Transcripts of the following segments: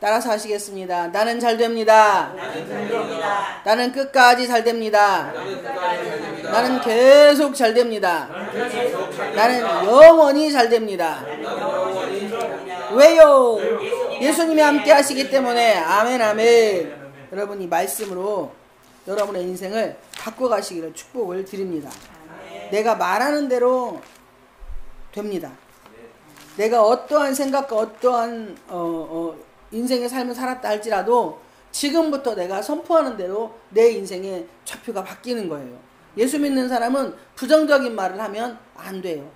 따라서 하시겠습니다. 나는 잘 됩니다. 나는 끝까지 잘 됩니다. 나는 계속 잘 됩니다. 나는 영원히 잘 됩니다. 왜요? 예수님이 함께 하시기 때문에. 아멘 아멘. 여러분이 말씀으로 여러분의 인생을 바꿔가시기를 축복을 드립니다. 내가 말하는 대로 됩니다. 내가 어떠한 생각과 어떠한 인생의 삶을 살았다 할지라도 지금부터 내가 선포하는 대로 내 인생의 좌표가 바뀌는 거예요. 예수 믿는 사람은 부정적인 말을 하면 안 돼요.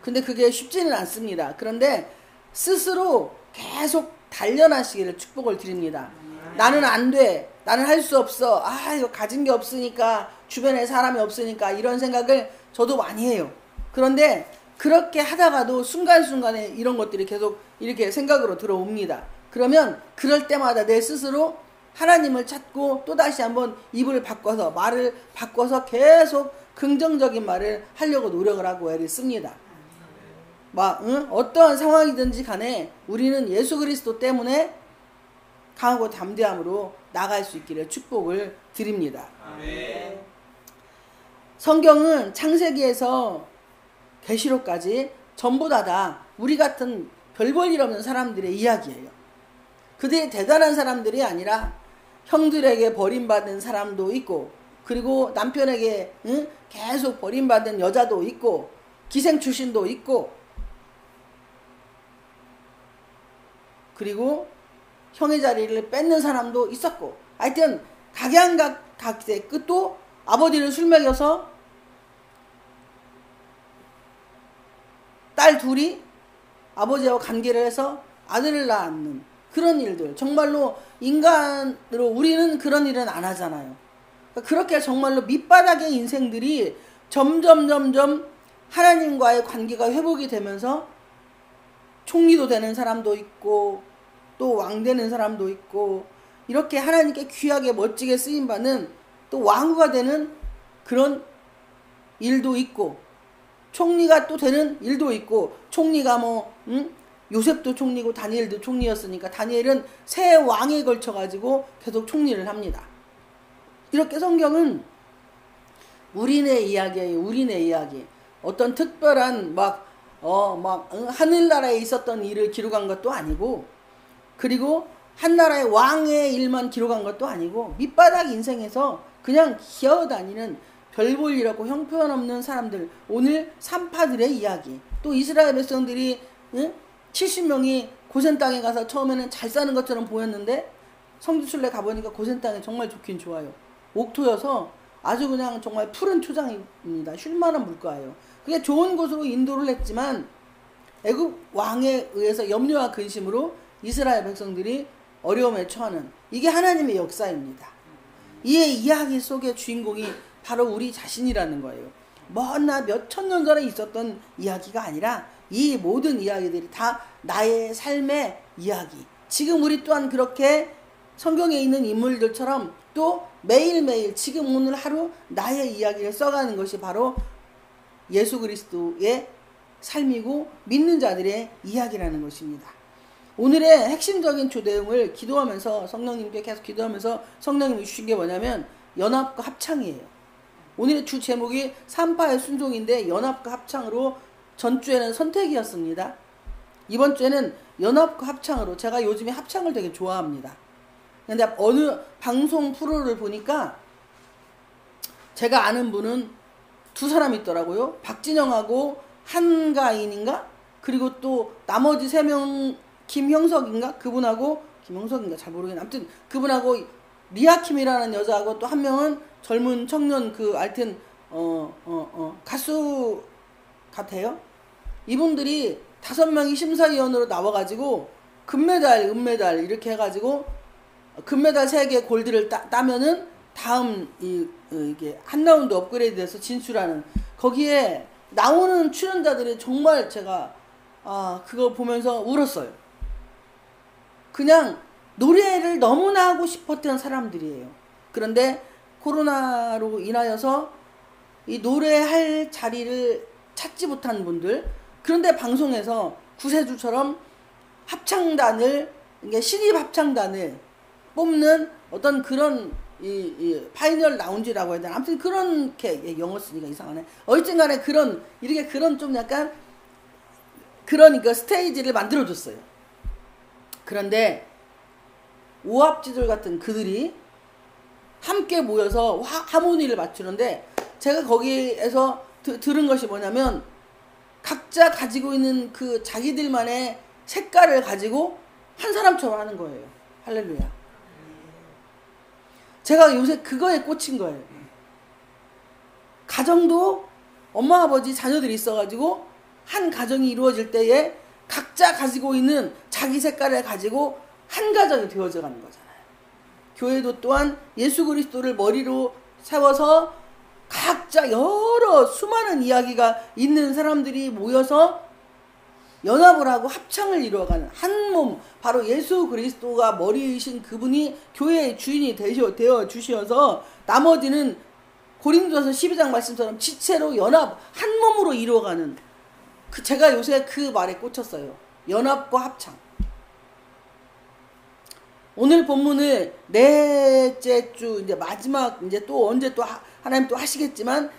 근데 그게 쉽지는 않습니다. 그런데 스스로 계속 단련하시기를 축복을 드립니다. 나는 안 돼. 나는 할 수 없어. 이거 가진 게 없으니까, 주변에 사람이 없으니까, 이런 생각을 저도 많이 해요. 그런데 그렇게 하다가도 순간순간에 이런 것들이 계속 이렇게 생각으로 들어옵니다. 그러면 그럴 때마다 내 스스로 하나님을 찾고 또다시 한번 입을 바꿔서, 말을 바꿔서 계속 긍정적인 말을 하려고 노력을 하고 애를 씁니다. 어떠한 상황이든지 간에 우리는 예수 그리스도 때문에 강하고 담대함으로 나갈 수 있기를 축복을 드립니다. 아멘. 성경은 창세기에서 계시록까지 전부 다 우리 같은 별 볼 일 없는 사람들의 이야기예요. 그들이 대단한 사람들이 아니라 형들에게 버림받은 사람도 있고, 그리고 남편에게 계속 버림받은 여자도 있고, 기생 출신도 있고, 그리고 형의 자리를 뺏는 사람도 있었고, 하여튼 각양각색 끝도 아버지를 술 먹여서 딸 둘이 아버지하고 관계를 해서 아들을 낳는 그런 일들, 정말로 인간으로 우리는 그런 일은 안 하잖아요. 그렇게 정말로 밑바닥의 인생들이 점점 하나님과의 관계가 회복이 되면서 총리도 되는 사람도 있고, 또 왕 되는 사람도 있고, 이렇게 하나님께 귀하게 멋지게 쓰임받는 또 왕후가 되는 그런 일도 있고, 총리가 또 되는 일도 있고, 총리가 요셉도 총리고 다니엘도 총리였으니까 다니엘은 세 왕에 걸쳐가지고 계속 총리를 합니다. 이렇게 성경은 우리네 이야기예요. 우리네 이야기. 어떤 특별한 하늘나라에 있었던 일을 기록한 것도 아니고, 그리고 한 나라의 왕의 일만 기록한 것도 아니고, 밑바닥 인생에서 그냥 기어다니는 별 볼 일 없고 형편없는 사람들, 오늘 산파들의 이야기, 또 이스라엘 백성들이 70명이 고센 땅에 가서 처음에는 잘 사는 것처럼 보였는데 성지순례 가보니까 고센 땅이 정말 좋긴 좋아요. 옥토여서 아주 그냥 정말 푸른 초장입니다. 쉴만한 물가예요. 그게 좋은 곳으로 인도를 했지만 애굽 왕에 의해서 염려와 근심으로 이스라엘 백성들이 어려움에 처하는, 이게 하나님의 역사입니다. 이 이야기 속의 주인공이 바로 우리 자신이라는 거예요. 먼 몇천 년 전에 있었던 이야기가 아니라 이 모든 이야기들이 다 나의 삶의 이야기. 지금 우리 또한 그렇게 성경에 있는 인물들처럼 또 매일매일 지금 오늘 하루 나의 이야기를 써가는 것이 바로 예수 그리스도의 삶이고 믿는 자들의 이야기라는 것입니다. 오늘의 핵심적인 주내용을 기도하면서, 성령님께 계속 기도하면서 성령님이 주신 게 뭐냐면 연합과 합창이에요. 오늘의 주 제목이 산파의 순종인데 연합과 합창으로, 전주에는 선택이었습니다. 이번 주에는 연합과 합창으로, 제가 요즘에 합창을 되게 좋아합니다. 근데 어느 방송 프로를 보니까 제가 아는 분은 두 사람 있더라고요. 박진영하고 한가인인가? 그리고 또 나머지 3명, 김형석인가? 그분하고, 김형석인가? 잘 모르겠네. 아무튼 그분하고 리아킴이라는 여자하고 또 한 명은 젊은 청년, 하여튼 가수 같아요. 이분들이 5명이 심사위원으로 나와가지고 금메달, 은메달 이렇게 해가지고 금메달 3개, 골드를 따면은 다음 이게 한 라운드 업그레이드 돼서 진출하는, 거기에 나오는 출연자들이 정말 제가 그거 보면서 울었어요. 그냥 노래를 너무나 하고 싶었던 사람들이에요. 그런데 코로나로 인하여서 이 노래할 자리를 찾지 못한 분들, 그런데 방송에서 구세주처럼 합창단을 이게 신입 합창단을 뽑는 어떤 그런 이 파이널 라운지라고 해야 되나? 아무튼 그렇게 영어 쓰니까 이상하네. 어쨌든 간에 그런 이렇게 그런 좀 약간 그런 그 스테이지를 만들어줬어요. 그런데 오합지졸 같은 그들이 함께 모여서 하모니를 맞추는데 제가 거기에서 들은 것이 뭐냐면 각자 가지고 있는 그 자기들만의 색깔을 가지고 한 사람처럼 하는 거예요. 할렐루야. 제가 요새 그거에 꽂힌 거예요. 가정도 엄마 아버지 자녀들이 있어가지고 한 가정이 이루어질 때에 각자 가지고 있는 자기 색깔을 가지고 한 가정이 되어져 가는 거잖아요. 교회도 또한 예수 그리스도를 머리로 세워서 각자 여러 수많은 이야기가 있는 사람들이 모여서 연합을 하고 합창을 이루어가는 한 몸, 바로 예수 그리스도가 머리이신 그분이 교회의 주인이 되어 주시어서 나머지는 고린도서 12장 말씀처럼 지체로 연합, 한 몸으로 이루어가는 제가 요새 그 말에 꽂혔어요. 연합과 합창. 오늘 본문을 넷째 주 이제 마지막 이제 또 언제 또 하나님 또 하시겠지만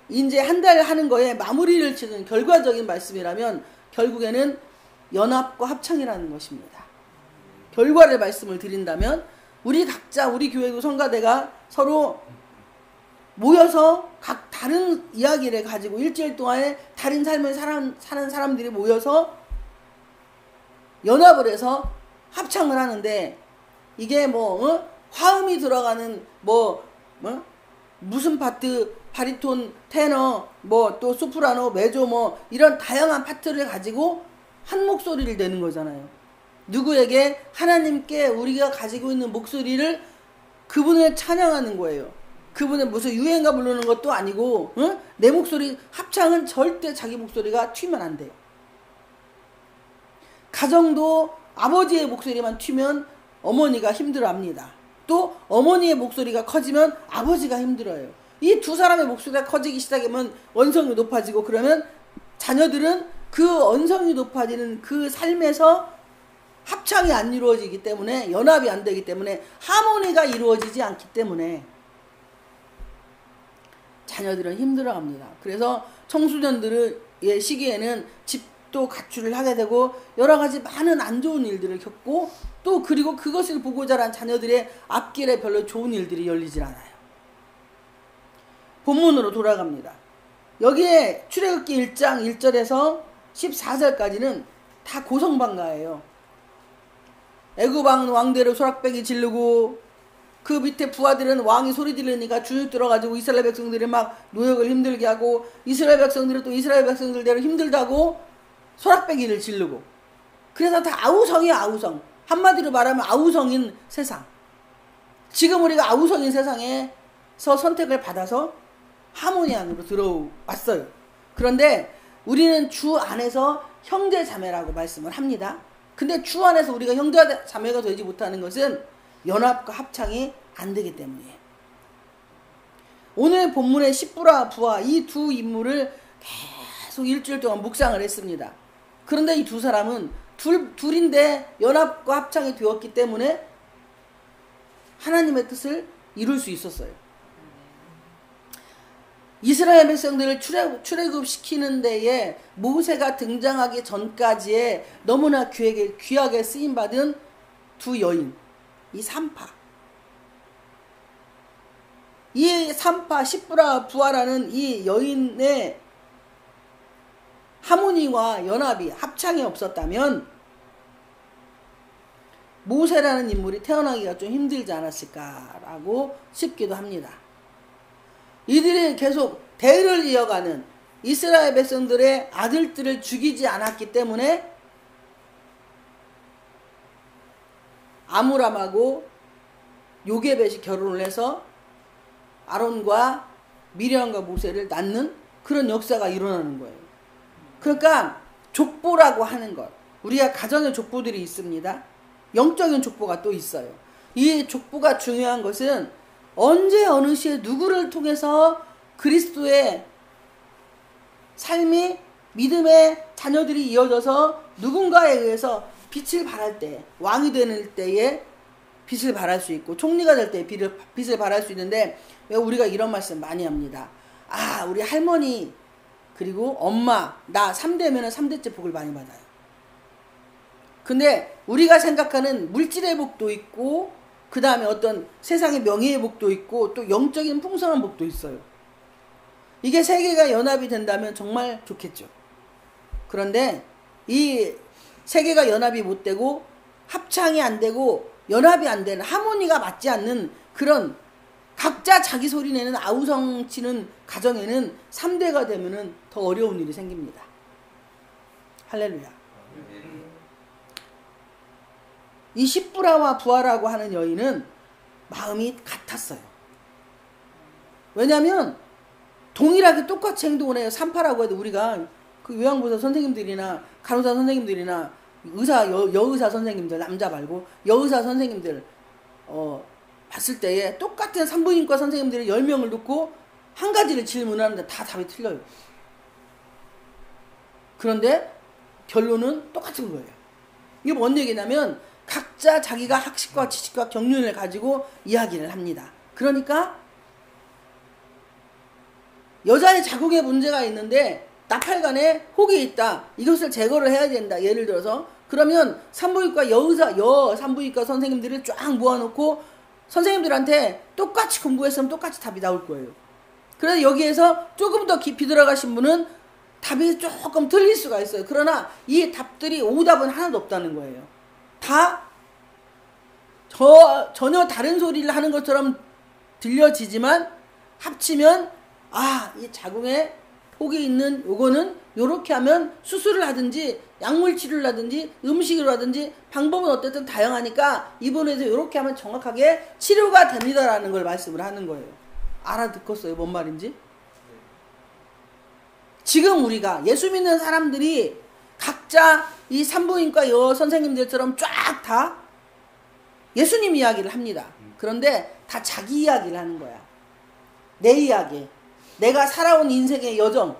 이제 한 달 하는 거에 마무리를 치는 결과적인 말씀이라면 결국에는 연합과 합창이라는 것입니다. 결과를 말씀을 드린다면 우리 각자 우리 교회도 성가대가 서로 모여서 각 다른 이야기를 가지고 일주일 동안에 다른 삶을 사는 사람들이 모여서 연합을 해서 합창을 하는데 이게 화음이 들어가는 무슨 파트, 바리톤, 테너, 또 소프라노, 메조 이런 다양한 파트를 가지고 한 목소리를 내는 거잖아요. 누구에게 하나님께 우리가 가지고 있는 목소리를 그분을 찬양하는 거예요. 그분의 무슨 유행가 부르는 것도 아니고 내 목소리 합창은 절대 자기 목소리가 튀면 안 돼요. 가정도 아버지의 목소리만 튀면 어머니가 힘들어합니다. 또 어머니의 목소리가 커지면 아버지가 힘들어요. 이 두 사람의 목소리가 커지기 시작하면 언성이 높아지고 그러면 자녀들은 그 언성이 높아지는 그 삶에서 합창이 안 이루어지기 때문에 연합이 안 되기 때문에 하모니가 이루어지지 않기 때문에 자녀들은 힘들어합니다. 그래서 청소년들의 시기에는 집도 가출을 하게 되고 여러 가지 많은 안 좋은 일들을 겪고 또 그리고 그것을 보고 자란 자녀들의 앞길에 별로 좋은 일들이 열리질 않아요. 본문으로 돌아갑니다. 여기에 출애굽기 1장 1절에서 14절까지는 다 고성방가예요. 애굽 왕대로 소락배기 지르고 그 밑에 부하들은 왕이 소리 지르니까 주눅 들어가지고 이스라엘 백성들이 막 노역을 힘들게 하고 이스라엘 백성들은 또 이스라엘 백성들대로 힘들다고 소락배기를 지르고 그래서 다 아우성이야. 아우성. 한마디로 말하면 아우성인 세상. 지금 우리가 아우성인 세상에서 선택을 받아서 하모니 안으로 들어왔어요. 그런데 우리는 주 안에서 형제 자매라고 말씀을 합니다. 근데 주 안에서 우리가 형제 자매가 되지 못하는 것은 연합과 합창이 안 되기 때문이에요. 오늘 본문의 십부라 부하 이 두 인물을 계속 일주일 동안 묵상을 했습니다. 그런데 이 두 사람은 둘인데 연합과 합창이 되었기 때문에 하나님의 뜻을 이룰 수 있었어요. 이스라엘 백성들을 출애굽시키는 데에 모세가 등장하기 전까지에 너무나 귀하게 쓰임받은 두 여인, 이 삼파. 이 삼파 십부라 부하라는 이 여인의 하모니와 연합이 합창이 없었다면 모세라는 인물이 태어나기가 좀 힘들지 않았을까라고 싶기도 합니다. 이들이 계속 대를 이어가는 이스라엘 백성들의 아들들을 죽이지 않았기 때문에 아므람하고 요게벳이 결혼을 해서 아론과 미리암과 모세를 낳는 그런 역사가 일어나는 거예요. 그러니까 족보라고 하는 것, 우리가 가정의 족보들이 있습니다. 영적인 족보가 또 있어요. 이 족보가 중요한 것은 언제 어느 시에 누구를 통해서 그리스도의 삶이 믿음의 자녀들이 이어져서 누군가에 의해서 빛을 발할 때, 왕이 되는 때에 빛을 발할 수 있고 총리가 될 때 빛을 발할 수 있는데, 왜 우리가 이런 말씀 많이 합니다. 아, 우리 할머니 그리고 엄마 나 3대면은 3대째 복을 많이 받아요. 근데 우리가 생각하는 물질의 복도 있고, 그 다음에 어떤 세상의 명예의 복도 있고, 또 영적인 풍성한 복도 있어요. 이게 세 개가 연합이 된다면 정말 좋겠죠. 그런데 이 세 개가 연합이 못 되고 합창이 안 되고 연합이 안 되는, 하모니가 맞지 않는 그런 각자 자기 소리 내는 아우성 치는 가정에는 3대가 되면은 더 어려운 일이 생깁니다. 할렐루야. 이 십부라와 부하라고 하는 여인은 마음이 같았어요. 왜냐하면 동일하게 똑같이 행동을 해요. 산파라고 해도 우리가 그 요양보호사 선생님들이나 간호사 선생님들이나 의사, 여의사 선생님들, 남자 말고 여의사 선생님들 봤을 때에 똑같은 산부인과 선생님들이 10명을 놓고 한 가지를 질문하는데 다 답이 틀려요. 그런데 결론은 똑같은 거예요. 이게 뭔 얘기냐면 각자 자기가 학식과 지식과 경륜을 가지고 이야기를 합니다. 그러니까 여자의 자궁에 문제가 있는데 나팔관에 혹이 있다. 이것을 제거를 해야 된다. 예를 들어서 그러면 산부인과 산부인과 선생님들을 쫙 모아놓고 선생님들한테 똑같이 공부했으면 똑같이 답이 나올 거예요. 그래서 여기에서 조금 더 깊이 들어가신 분은 답이 조금 틀릴 수가 있어요. 그러나 이 답들이 오답은 하나도 없다는 거예요. 다 전혀 다른 소리를 하는 것처럼 들려지지만 합치면 이 자궁에 혹이 있는 요거는 요렇게 하면 수술을 하든지 약물 치료를 하든지 음식을 하든지 방법은 어쨌든 다양하니까 이번에도 요렇게 하면 정확하게 치료가 됩니다라는 걸 말씀을 하는 거예요. 알아듣겠어요? 뭔 말인지? 지금 우리가 예수 믿는 사람들이 각자 이 산부인과 선생님들처럼 쫙 다 예수님 이야기를 합니다. 그런데 다 자기 이야기를 하는 거야. 내 이야기. 내가 살아온 인생의 여정.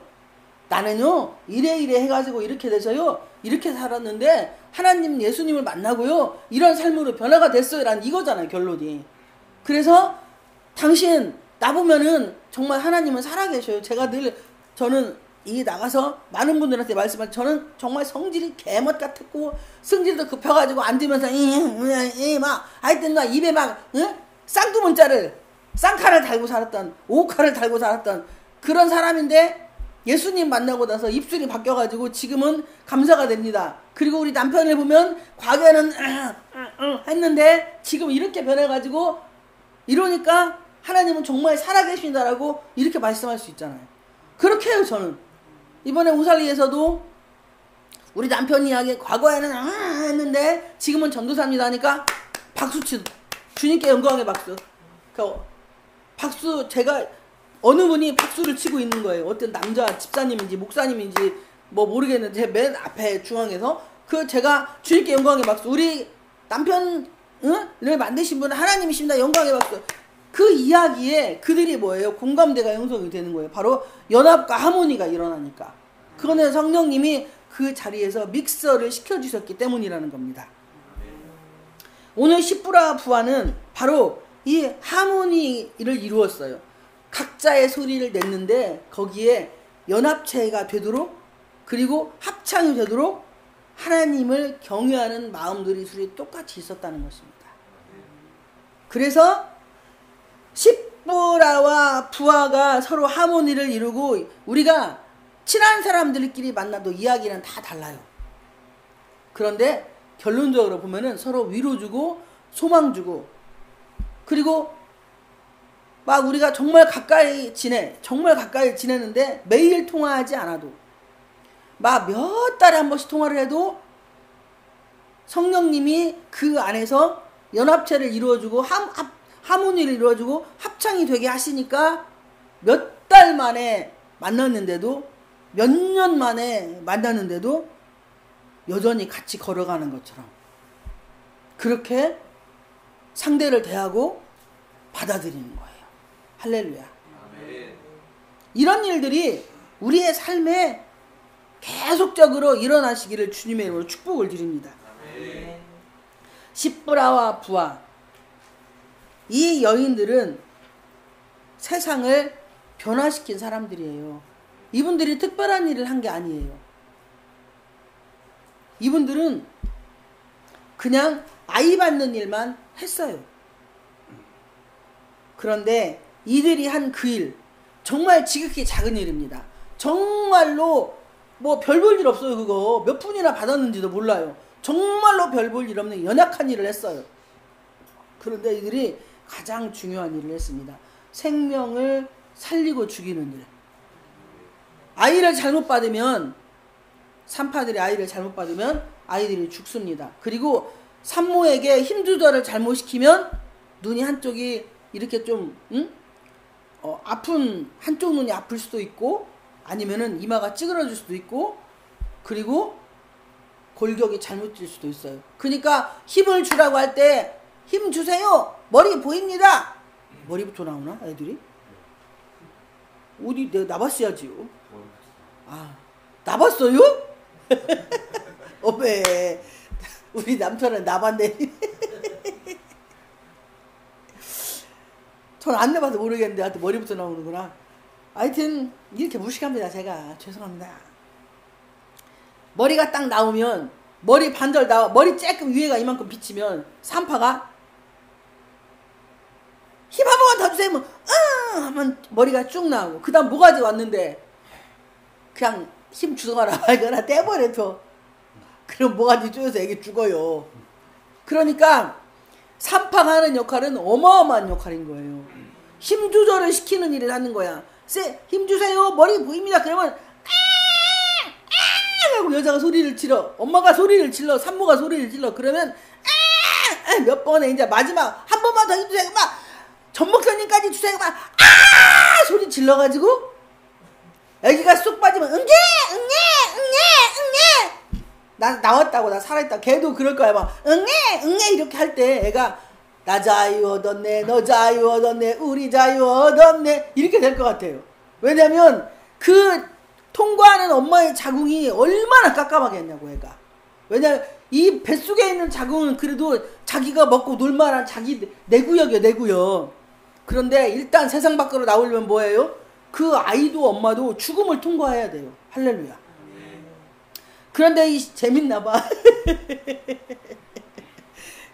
나는요 이래 해가지고 이렇게 돼서요 이렇게 살았는데 하나님 예수님을 만나고요 이런 삶으로 변화가 됐어요 라는 이거잖아요 결론이. 그래서 당신 나보면은 정말 하나님은 살아계셔요. 저는 이 나가서 많은 분들한테 말씀할 저는 정말 성질이 개멋 같았고 성질도 급해가지고 앉으면서 막 하여튼 막 입에 막 쌍칼을 달고 살았던 오칼을 달고 살았던 그런 사람인데 예수님 만나고 나서 입술이 바뀌어가지고 지금은 감사가 됩니다. 그리고 우리 남편을 보면 과거에는 했는데 지금 이렇게 변해가지고 이러니까 하나님은 정말 살아계신다라고 이렇게 말씀할 수 있잖아요. 그렇게 해요 저는. 이번에 우살리에서도 우리 남편 이야기 과거에는 했는데 지금은 전도사입니다 하니까 박수 치고 주님께 영광의 박수. 박수 제가 어느 분이 박수를 치고 있는 거예요. 어떤 남자 집사님인지 목사님인지 뭐 모르겠는데 맨 앞에 중앙에서 제가 주님께 영광의 박수. 우리 남편을 만드신 분은 하나님이십니다. 영광의 박수. 그 이야기에 그들이 뭐예요? 공감대가 형성이 되는 거예요. 바로 연합과 하모니가 일어나니까. 그거는 성령님이 그 자리에서 믹서를 시켜주셨기 때문이라는 겁니다. 오늘 십부라 부하는 바로 이 하모니를 이루었어요. 각자의 소리를 냈는데 거기에 연합체가 되도록 그리고 합창이 되도록 하나님을 경외하는 마음들이 둘이 똑같이 있었다는 것입니다. 그래서 십부라와 부하가 서로 하모니를 이루고 우리가 친한 사람들끼리 만나도 이야기는 다 달라요. 그런데 결론적으로 보면은 서로 위로 주고 소망 주고 그리고 막 우리가 정말 가까이 지내는데 매일 통화하지 않아도 막 몇 달에 한 번씩 통화를 해도 성령님이 그 안에서 연합체를 이루어주고 하모니를 이루어주고 합창이 되게 하시니까 몇 달 만에 만났는데도 몇 년 만에 만났는데도 여전히 같이 걸어가는 것처럼 그렇게 상대를 대하고 받아들이는 거예요. 할렐루야. 아멘. 이런 일들이 우리의 삶에 계속적으로 일어나시기를 주님의 이름으로 축복을 드립니다. 아멘. 십브라와 부하, 이 여인들은 세상을 변화시킨 사람들이에요. 이분들이 특별한 일을 한 게 아니에요. 이분들은 그냥 아이 받는 일만 했어요. 그런데 이들이 한 그 일, 정말 지극히 작은 일입니다. 정말로 뭐 별 볼 일 없어요. 그거 몇 푼이나 받았는지도 몰라요. 정말로 별 볼 일 없는 연약한 일을 했어요. 그런데 이들이 가장 중요한 일을 했습니다. 생명을 살리고 죽이는 일. 아이를 잘못 받으면, 산파들이 아이를 잘못 받으면 아이들이 죽습니다. 그리고 산모에게 힘 조절을 잘못시키면 눈이 한쪽이 이렇게 좀 아픈, 한쪽 눈이 아플 수도 있고, 아니면은 이마가 찌그러질 수도 있고, 그리고 골격이 잘못될 수도 있어요. 그러니까 힘을 주라고 할 때 힘 주세요. 머리 보입니다. 머리부터 나오나 애들이? 어디 내가 나봤어야지요. 아, 나봤어요? 어메, 우리 남편은 나봤네. 전 안 나봐서 모르겠는데 하여튼 머리부터 나오는구나. 하여튼 이렇게 무식합니다. 제가 죄송합니다. 머리가 딱 나오면, 머리 반절 나와, 머리 조금 위에가 이만큼 비치면 산파가 힘 한 번만 더 주세요 하면 머리가 쭉 나오고, 그 다음 모가지 왔는데 그냥 힘 주거나 말거나 떼버려서 그럼 모가지 쪼여서 애기 죽어요. 그러니까 산파가 하는 역할은 어마어마한 역할인 거예요. 힘 조절을 시키는 일을 하는 거야. 힘 주세요. 머리 보입니다. 그러면 하고 여자가 소리를 질러, 엄마가 소리를 질러, 산모가 소리를 질러. 그러면 몇 번에 이제 마지막 한 번만 더 해주세요. 막 전목사님까지 주세요. 막 소리 질러가지고 애기가 쏙 빠지면 응애 나 나왔다고, 나 살아있다. 걔도 그럴 거야. 막 응애 이렇게 할 때 애가 나 자유 얻었네, 너 자유 얻었네, 우리 자유 얻었네 이렇게 될 것 같아요. 왜냐면 그 통과하는 엄마의 자궁이 얼마나 깜깜하겠냐고 애가. 왜냐면 이 뱃속에 있는 자궁은 그래도 자기가 먹고 놀만한 자기 내구역이에요, 내구역. 그런데 일단 세상 밖으로 나오려면 뭐예요? 그 아이도 엄마도 죽음을 통과해야 돼요. 할렐루야. 그런데 이 재밌나 봐.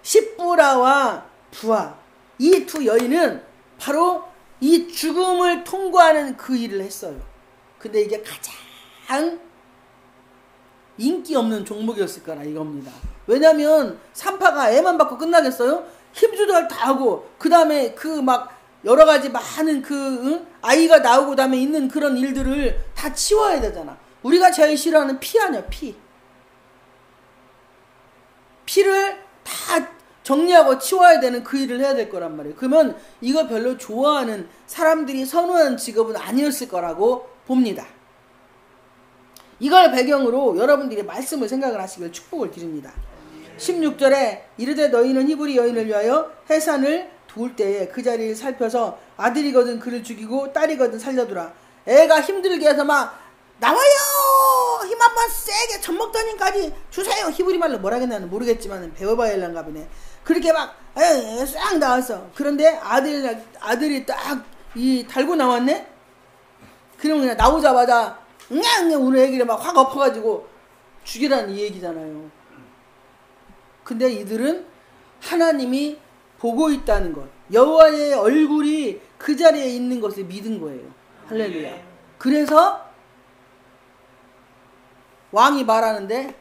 십브라와 부하, 이 두 여인은 바로 이 죽음을 통과하는 그 일을 했어요. 근데 이게 가장 인기 없는 종목이었을 거라 이겁니다. 왜냐면 산파가 애만 받고 끝나겠어요? 힘 조절 다 하고, 그 다음에 그 막 여러 가지 많은 아이가 나오고 다음에 있는 그런 일들을 다 치워야 되잖아. 우리가 제일 싫어하는 피 아니야, 피. 피를 다 정리하고 치워야 되는 그 일을 해야 될 거란 말이에요. 그러면 이거 별로 좋아하는 사람들이 선호하는 직업은 아니었을 거라고 봅니다. 이걸 배경으로 여러분들이 말씀을 생각을 하시길 축복을 드립니다. 16절에 이르되 너희는 히브리 여인을 위하여 해산을 도울 때에 그 자리를 살펴서 아들이거든 그를 죽이고 딸이거든 살려두라. 애가 힘들게 해서 막 나와요! 힘 한번 세게 전목사님까지 주세요! 히브리 말로 뭐라 했나는 모르겠지만 배워봐야 할란가 보네. 그렇게 막 싹 나왔어. 그런데 아들이 딱 달고 나왔네? 그러면 그냥 나오자마자 응애 우리 애기를 막 확 엎어가지고 죽이라는 이 얘기잖아요. 근데 이들은 하나님이 보고 있다는 것, 여호와의 얼굴이 그 자리에 있는 것을 믿은 거예요. 할렐루야. 그래서 왕이 말하는데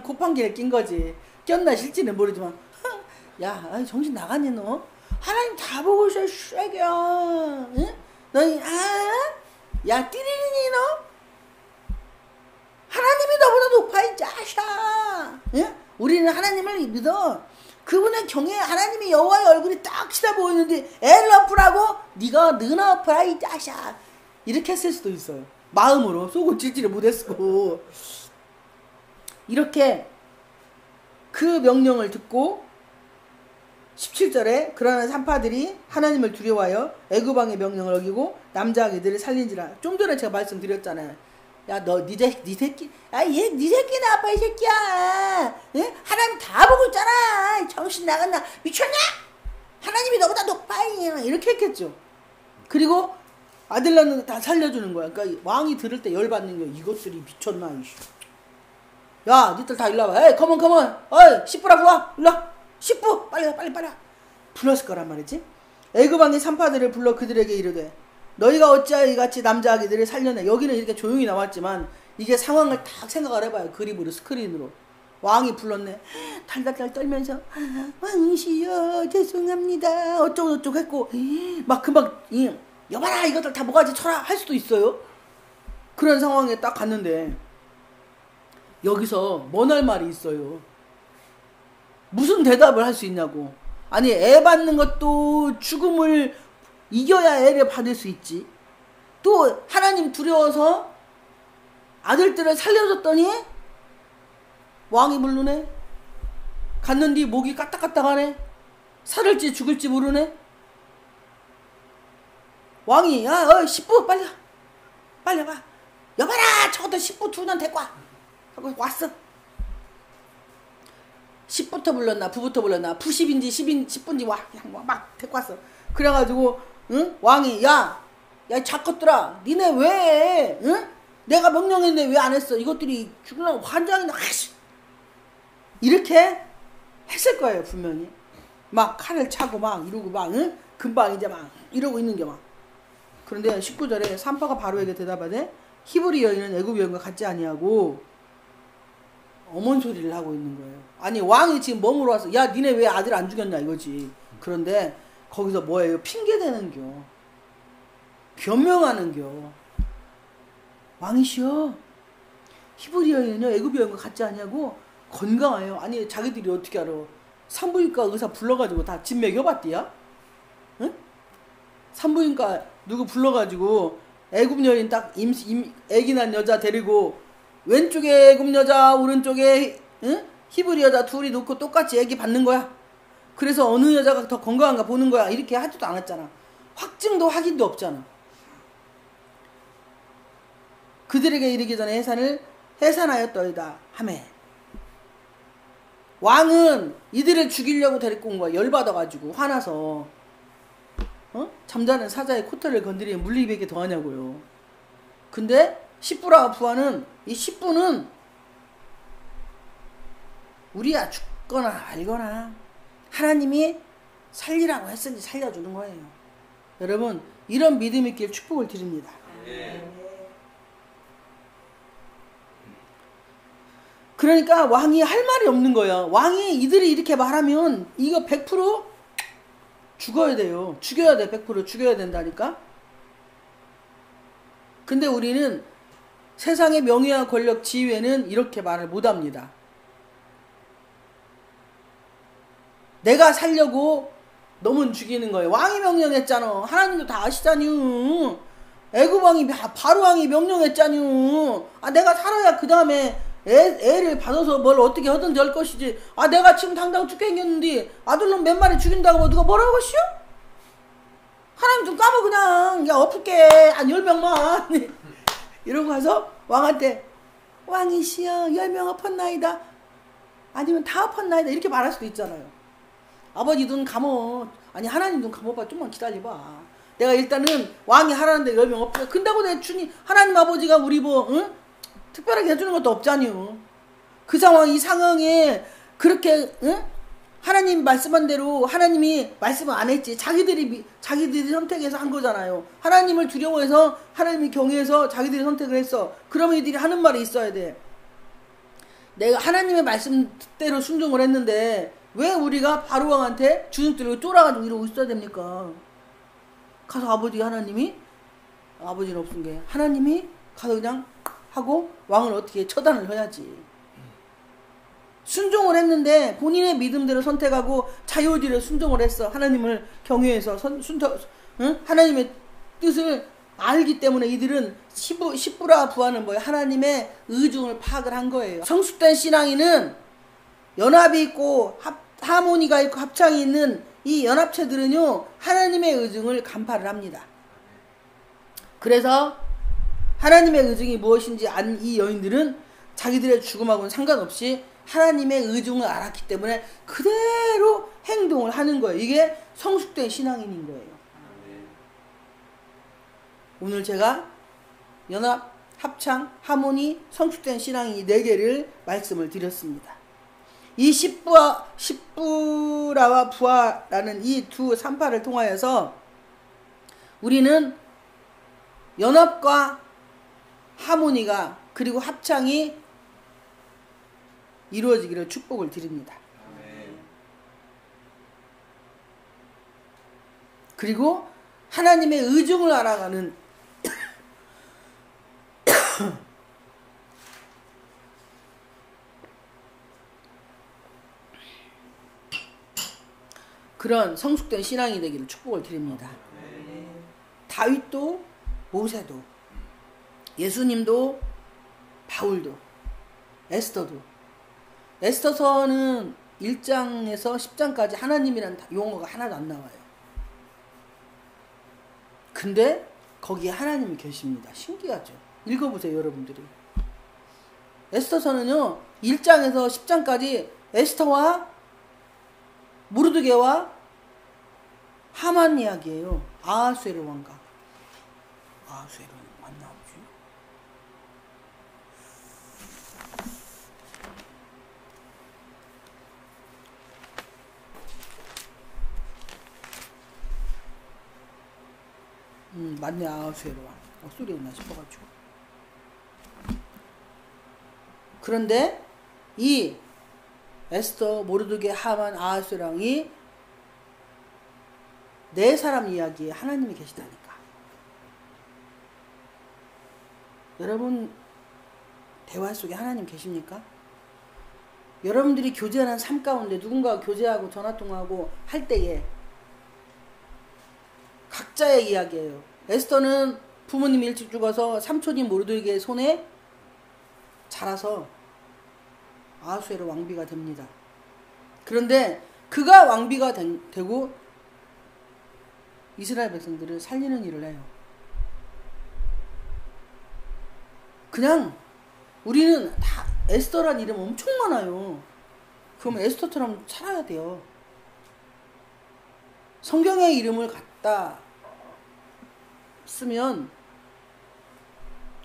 코판기에 낀 거지. 꼈나 실지는 모르지만 야 정신 나갔니 너? 하나님 다 보고 있어 쉐기야. 응? 너희 야 띠리리니 너? 하나님이 너보다 높아 이 자샤. 응? 우리는 하나님을 믿어. 그분의 경에 하나님이 여호와의 얼굴이 딱 치다 보이는데 애를 엎으라고? 네가 너나 엎어라 이 자샤. 이렇게 했을 수도 있어요. 마음으로 속을 찔찔을 못했고. 이렇게 그 명령을 듣고 17절에 그러나 산파들이 하나님을 두려워하여 애굽왕의 명령을 어기고 남자 아기들을 살린지라. 좀 전에 제가 말씀드렸잖아요. 야 너 네 새끼 네 새끼 나빠 이 새끼야. 예? 하나님 다 보고 있잖아. 정신 나갔나? 미쳤냐? 하나님이 너보다 높아! 이렇게 했겠죠. 그리고 아들 낳는 거 다 살려주는 거야. 그러니까 왕이 들을 때 열받는 거야. 이것들이 미쳤나? 야, 니들 다 일로 와봐. 에이, 컴온. 어이, 십부라 부와. 일로 와. 십부! 빨리 와. 불렀을 거란 말이지. 애굽왕이 산파들을 불러 그들에게 이르되 너희가 어찌하여 이같이 남자 아기들을 살려내. 여기는 이렇게 조용히 나왔지만 이게 상황을 딱 생각을 해봐요. 그림으로, 스크린으로. 왕이 불렀네. 달달달 떨면서 왕이시여 죄송합니다 어쩌고 했고 막 금방 여봐라 이것들 다 뭐가지 쳐라 할 수도 있어요. 그런 상황에 딱 갔는데 여기서 뭐 할 말이 있어요. 무슨 대답을 할 수 있냐고. 아니 애 받는 것도 죽음을 이겨야 애를 받을 수 있지. 또 하나님 두려워서 아들들을 살려줬더니 왕이 물르네. 갔는디 목이 까딱까딱하네. 살을지 죽을지 모르네. 왕이 야 십부 빨리 와. 여봐라 저것도 십부 2년 데리고 와 하고 왔어. 10부터 불렀나 9부터 불렀나 9십인지 10분지 와 그냥 막 데리고 왔어. 그래가지고 응? 왕이 야 작것들아 니네 왜 응? 내가 명령했는데 왜 안 했어. 이것들이 죽으려고 환장이나 이렇게 했을 거예요 분명히. 막 칼을 차고 막 이러고 막 응? 금방 이제 막 이러고 있는 게 막. 그런데 19절에 산파가 바로에게 대답하되 히브리 여인은 애굽 여인과 같지 아니하고 어머니 소리를 하고 있는 거예요. 아니 왕이 지금 몸으로 와서 야 니네 왜 아들 안 죽였냐 이거지. 그런데 거기서 뭐예요? 핑계대는겨. 변명하는겨. 왕이시여 히브리 여인은요 애굽 여인과 같지 아니하고 건강해요. 아니 자기들이 어떻게 알아. 산부인과 의사 불러가지고 다 집 먹여봤디야? 응? 산부인과 누구 불러가지고 애굽 여인 딱 애기 난 여자 데리고 왼쪽에 애굽 여자 오른쪽에 응? 히브리 여자 둘이 놓고 똑같이 애기 받는 거야. 그래서 어느 여자가 더 건강한가 보는 거야. 이렇게 하지도 않았잖아. 확증도 확인도 없잖아. 그들에게 이르기 전에 해산하였더이다 하매 왕은 이들을 죽이려고 데리고 온 거야. 열받아가지고 화나서 잠자는 사자의 코털을 건드리면 물리백이 더하냐고요. 근데 십부라 부하는 이 십부는 우리야 죽거나 말거나 하나님이 살리라고 했으니 살려주는 거예요. 여러분 이런 믿음 있길 축복을 드립니다. 그러니까 왕이 할 말이 없는 거예요. 왕이 이들이 이렇게 말하면 이거 100% 죽어야 돼요. 죽여야 돼. 100% 죽여야 된다니까. 근데 우리는 세상의 명예와 권력 지위에는 이렇게 말을 못합니다. 내가 살려고 놈은 죽이는 거예요. 왕이 명령했잖아. 하나님도 다 아시잖유. 애굽왕이 바로왕이 명령했잖유. 내가 살아야 그 다음에 애를 받아서 뭘 어떻게 하든지 할 것이지. 내가 지금 당장 죽게 생겼는데 아들놈 몇 마리 죽인다고 누가 뭐라고 하시오? 하나님 좀 까봐 그냥. 야 엎을게 한 10명만 이러고 가서 왕한테 왕이시여 10명 엎었나이다 아니면 다 엎었나이다 이렇게 말할 수도 있잖아요. 아버지 눈 감어. 아니 하나님 눈 감아봐. 좀만 기다려봐. 내가 일단은 왕이 하라는데 10명 엎어. 근다고 내 주님 하나님 아버지가 우리 뭐 응? 특별하게 해주는 것도 없잖요. 그 상황 이 상황에 그렇게 응? 하나님 말씀한 대로 하나님이 말씀을 안 했지. 자기들이 선택해서 한 거잖아요. 하나님을 두려워해서 하나님이 경외해서 자기들이 선택을 했어. 그러면 이들이 하는 말이 있어야 돼. 내가 하나님의 말씀대로 순종을 했는데 왜 우리가 바로왕한테 주눅들고 쫄아가지고 이러고 있어야 됩니까? 가서 아버지 하나님이 아버지는 없은 게 하나님이 가서 그냥 하고 왕을 어떻게 처단을 해야지. 순종을 했는데 본인의 믿음대로 선택하고 자유의지로 순종을 했어. 하나님을 경외해서 응? 하나님의 뜻을 알기 때문에 이들은 십부라 부하는 뭐예요? 하나님의 의중을 파악을 한 거예요. 성숙된 신앙인은 연합이 있고 하모니가 있고 합창이 있는 이 연합체들은요 하나님의 의중을 간파를 합니다. 그래서 하나님의 의중이 무엇인지 안 이 여인들은 자기들의 죽음하고는 상관없이 하나님의 의중을 알았기 때문에 그대로 행동을 하는 거예요. 이게 성숙된 신앙인인 거예요. 오늘 제가 연합, 합창, 하모니, 성숙된 신앙인이 4개를 말씀을 드렸습니다. 이 십부라와 부하라는 이 두 산파를 통하여서 우리는 연합과 하모니가 그리고 합창이 이루어지기를 축복을 드립니다. 그리고 하나님의 의중을 알아가는 그런 성숙된 신앙이 되기를 축복을 드립니다. 다윗도 모세도 예수님도 바울도 에스더도 에스더서는 1장에서 10장까지 하나님이라는 용어가 하나도 안 나와요. 근데 거기에 하나님이 계십니다. 신기하죠? 읽어보세요, 여러분들이. 에스더서는요 1장에서 10장까지 에스더와 모르드게와 하만 이야기예요. 아하수에로 왕가. 아하수에로 맞나 보지? 맞네. 아하수에로 왕. 소리였나 싶어가지고. 그런데 이 에스더, 모르드게, 하만, 아하수에로 왕이 4사람 이야기에 하나님이 계시다니까. 여러분 대화 속에 하나님 계십니까? 여러분들이 교제하는 삶 가운데 누군가와 교제하고 전화통화하고 할 때에 각자의 이야기예요. 에스더는 부모님이 일찍 죽어서 삼촌인 모르드게의 손에 자라서 아하수에로 왕비가 됩니다. 그런데 그가 왕비가 되고 이스라엘 백성들을 살리는 일을 해요. 그냥 우리는 다 에스더란 이름 엄청 많아요. 그러면 에스더처럼 살아야 돼요. 성경의 이름을 갖다 쓰면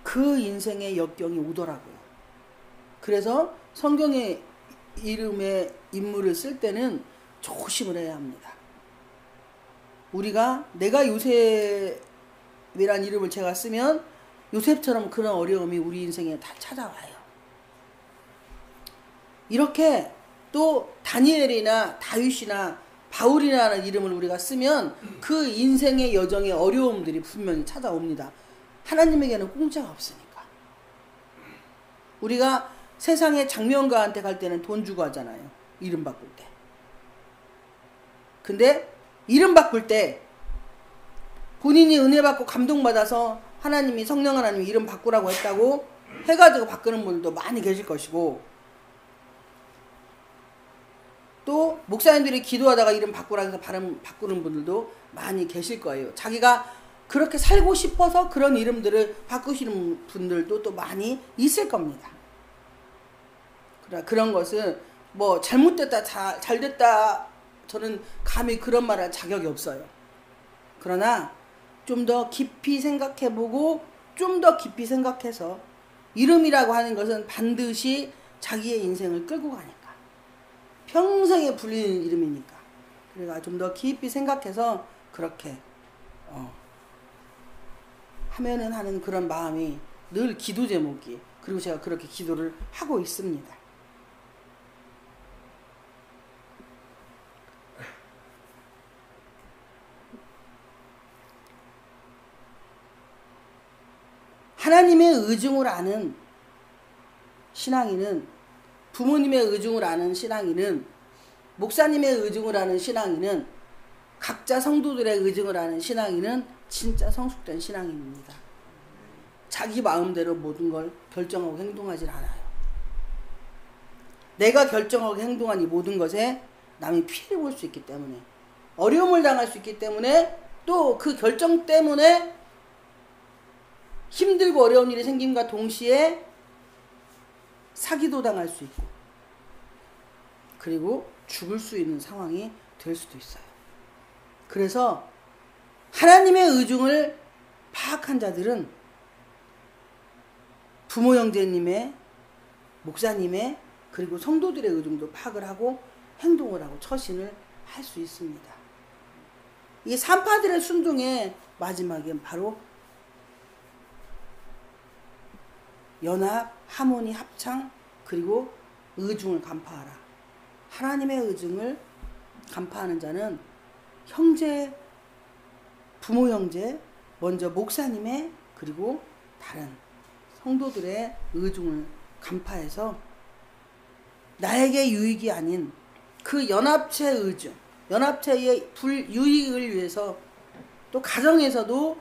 그 인생의 역경이 오더라고요. 그래서 성경의 이름의 인물을 쓸 때는 조심을 해야 합니다. 우리가 내가 요셉이란 이름을 제가 쓰면 요셉처럼 그런 어려움이 우리 인생에 다 찾아와요. 이렇게 또 다니엘이나 다윗이나 바울이라는 이름을 우리가 쓰면 그 인생의 여정의 어려움들이 분명히 찾아옵니다. 하나님에게는 공짜가 없으니까. 우리가 세상의 장면가한테 갈 때는 돈 주고 하잖아요. 이름 바꿀 때. 근데 이름 바꿀 때 본인이 은혜 받고 감동받아서 하나님이 성령 하나님이 이름 바꾸라고 했다고 해가지고 바꾸는 분들도 많이 계실 것이고, 또 목사님들이 기도하다가 이름 바꾸라고 해서 발음 바꾸는 분들도 많이 계실 거예요. 자기가 그렇게 살고 싶어서 그런 이름들을 바꾸시는 분들도 또 많이 있을 겁니다. 그런 것은 뭐 잘못됐다 잘됐다 저는 감히 그런 말을 할 자격이 없어요. 그러나 좀 더 깊이 생각해보고 좀 더 깊이 생각해서 이름이라고 하는 것은 반드시 자기의 인생을 끌고 가니까, 평생에 불리는 이름이니까, 그러니까 좀 더 깊이 생각해서 그렇게 하면은 하는 그런 마음이 늘 기도 제목이, 그리고 제가 그렇게 기도를 하고 있습니다. 하나님의 의중을 아는 신앙인은, 부모님의 의중을 아는 신앙인은, 목사님의 의중을 아는 신앙인은, 각자 성도들의 의중을 아는 신앙인은 진짜 성숙된 신앙인입니다. 자기 마음대로 모든 걸 결정하고 행동하지 않아요. 내가 결정하고 행동한 이 모든 것에 남이 피해를 볼 수 있기 때문에, 어려움을 당할 수 있기 때문에, 또 그 결정 때문에 힘들고 어려운 일이 생김과 동시에 사기도 당할 수 있고, 그리고 죽을 수 있는 상황이 될 수도 있어요. 그래서 하나님의 의중을 파악한 자들은 부모 형제님의, 목사님의, 그리고 성도들의 의중도 파악을 하고 행동을 하고 처신을 할 수 있습니다. 이 산파들의 순종의 마지막엔 바로 연합, 하모니, 합창, 그리고 의중을 간파하라. 하나님의 의중을 간파하는 자는 형제, 부모 형제, 먼저 목사님의, 그리고 다른 성도들의 의중을 간파해서 나에게 유익이 아닌 그 연합체 의중, 연합체의 불유익을 위해서, 또 가정에서도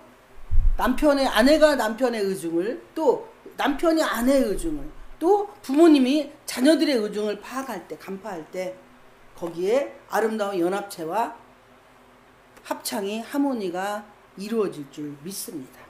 아내가 남편의 의중을, 또 남편이 아내의 의중을, 또 부모님이 자녀들의 의중을 파악할 때, 간파할 때 거기에 아름다운 연합체와 합창이, 하모니가 이루어질 줄 믿습니다.